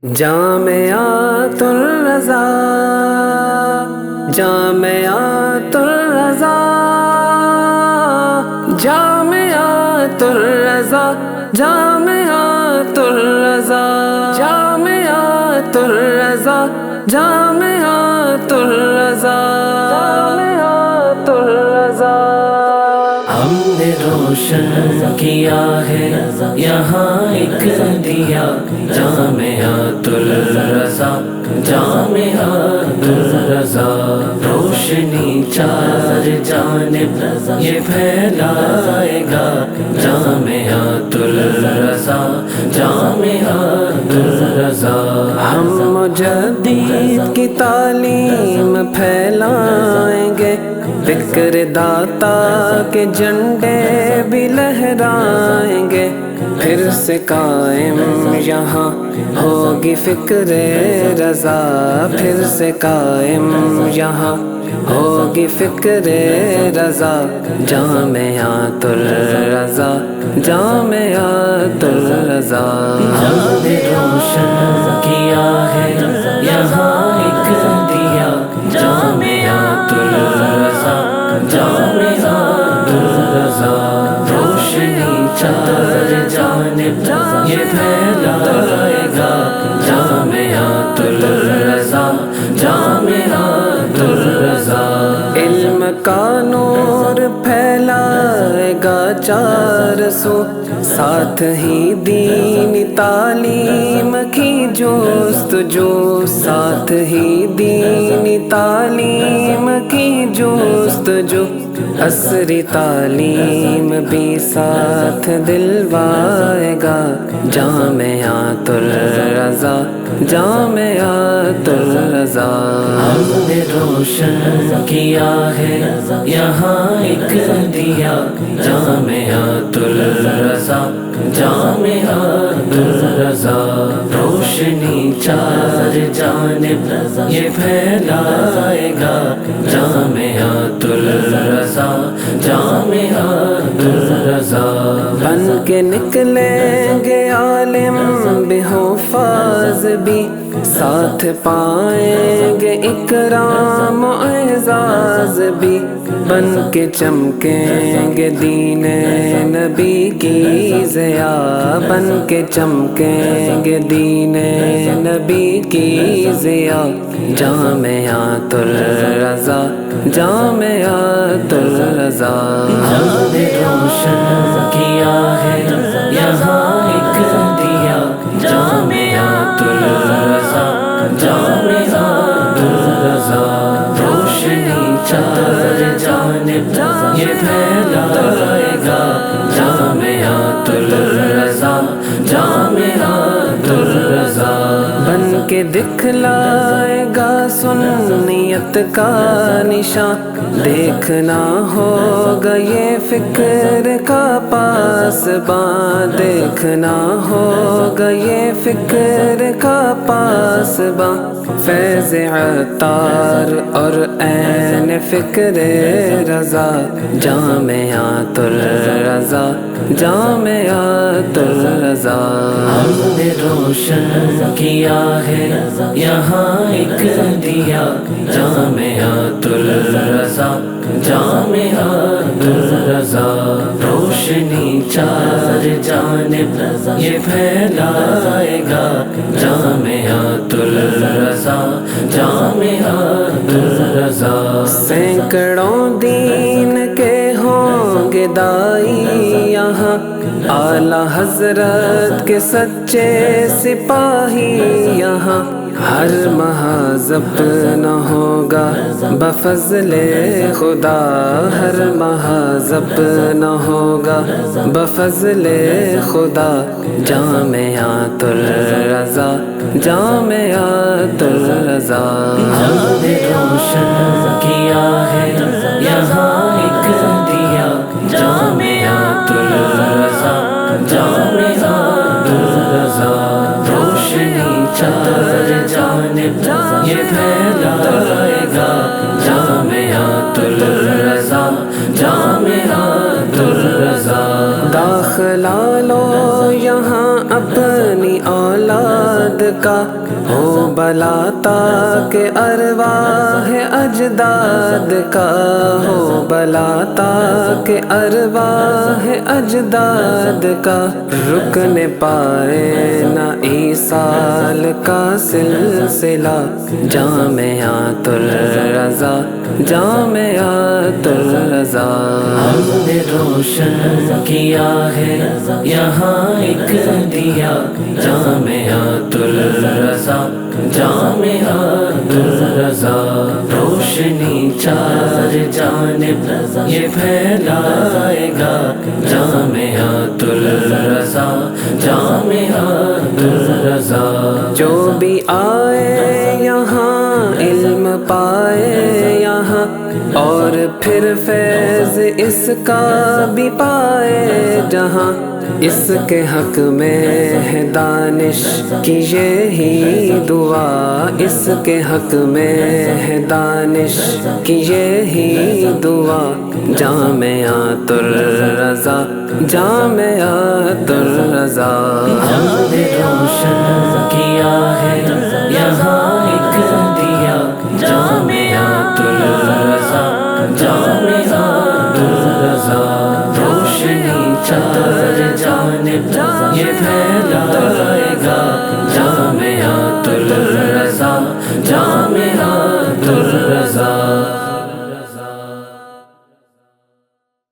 جامعۃ الرضا، جامعۃ الرضا، جامعۃ الرضا، جامعۃ الرضا، جامعۃ الرضا، جامعۃ الرضا، جامعۃ الرضا۔ ہم نے روشن کیا ہے یہاں ایک دیا، جامعۃ الرضا، جامعۃ الرضا۔ روشنی چار جانب یہ پھیلائے گا، جامعۃ الرضا، جامعۃ الرضا۔ ہم مجدد کی تعلیم پھیلائیں گے، فکر داتا کے جھنڈے بھی لہرائیں گے، پھر سے قائم یہاں ہوگی فکر رضا، پھر سے قائم یہاں ہوگی فکر رضا، جامعۃ الرضا، جامعۃ الرضا۔ ہم نے روشن کیا ہے یہاں ایک دیا، جامعۃ الرضا، جامعۃ الرضا۔ روشنی چار جانب یہ پھیلائے گا، جامعۃ الرضا، جامعۃ الرضا۔ علم کا نور پھیلائے گا چار سو، ساتھ ہی دینی تعلیم کی جستجو، ساتھ ہی دینی تعلیم کی جستجو، عصری تعلیم بھی ساتھ دلوائے گا، جامعۃ الرضا، جامعۃ الرضا۔ ہم نے روشن کیا ہے یہاں ایک دیا، جامعۃ الرضا، جامعۃ الرضا۔ روشنی چار جانب یہ پھیلائے گا، جامعۃ الرضا، جامعۃ الرضا۔ بن کے نکلیں گے عالم بھی حفاظ بھی، ساتھ پائیں گے اکرام و اعزاز بھی، بن کے چمکیں گے دین نبی کی ضیا، بن کے چمکیں گے دین نبی کی ضیا، جامعۃ الرضا، جامعۃ الرضا۔ ہم نے روشن کیا ہے یہاں ایک دیا، جامعۃ الرضا، جامعۃ الرضا۔ روشنی چار جانب یہ پھیلائے گا، جامعۃ الرضا، جامعۃ الرضا۔ بن کے دکھلائے گا سنیت کا نشان، دیکھنا ہوگا یہ فکر کا پاسباں، دیکھنا ہوگا یہ فکر کا پاسباں، فیض عطار اور عین فکر رضا، جامعۃ الرضا، جامعۃ الرضا۔ ہم نے روشن کیا ہے یہاں ایک دیا، جامعۃ الرضا، جامعۃ الرضا۔ روشنی چار جانب یہ پھیلائے گا، جامعۃ الرضا، جامعۃ الرضا۔ سینکڑوں دین کے ہوں گے دائی یہاں، اعلیٰ حضرت کے سچے سپاہی یہاں، ہر مہذب نہ ہوگا بفضل خدا، ہر مہذب نہ ہوگا بفضل خدا، جامعۃ الرضا، جامعۃ الرضا۔ ہم نے روشن کیا ہے یہاں ایک دیا، جامعۃ الرضا، جامعۃ الرضا۔ روشنی چار جانب یہ پھیلائے گا، جامعۃ الرضا، جامعۃ الرضا۔ داخلہ لو یہاں اپنی اولاد داد کا ہو بلاتا کہ ارواح اجداد کا ہو بلاتا کہ ارواح اجداد کا رک نہ پائے نہ ایصال کا سلسلہ جامعۃ الرضا جامعۃ الرضا ہم نے روشن کیا ہے یہاں ایک دیا جامعۃ الرضا جامعۃ الرضا روشنی چار جانب یہ پھیلائے گا جامعۃ الرضا جامعۃ الرضا جو بھی آئے یہاں علم پائے یہاں اور پھر فیض اس کا بھی پائے جہاں اس کے حق میں ہے دانش کی یہی دعا اس کے حق میں ہے دانش کی یہی دعا جامعۃ الرضا جامعۃ الرضا ہم نے روشن کیا ہے یہاں ایک دیا جامعۃ الرضا جامعۃ الرضا روشنی چار جانب یہ پھیلا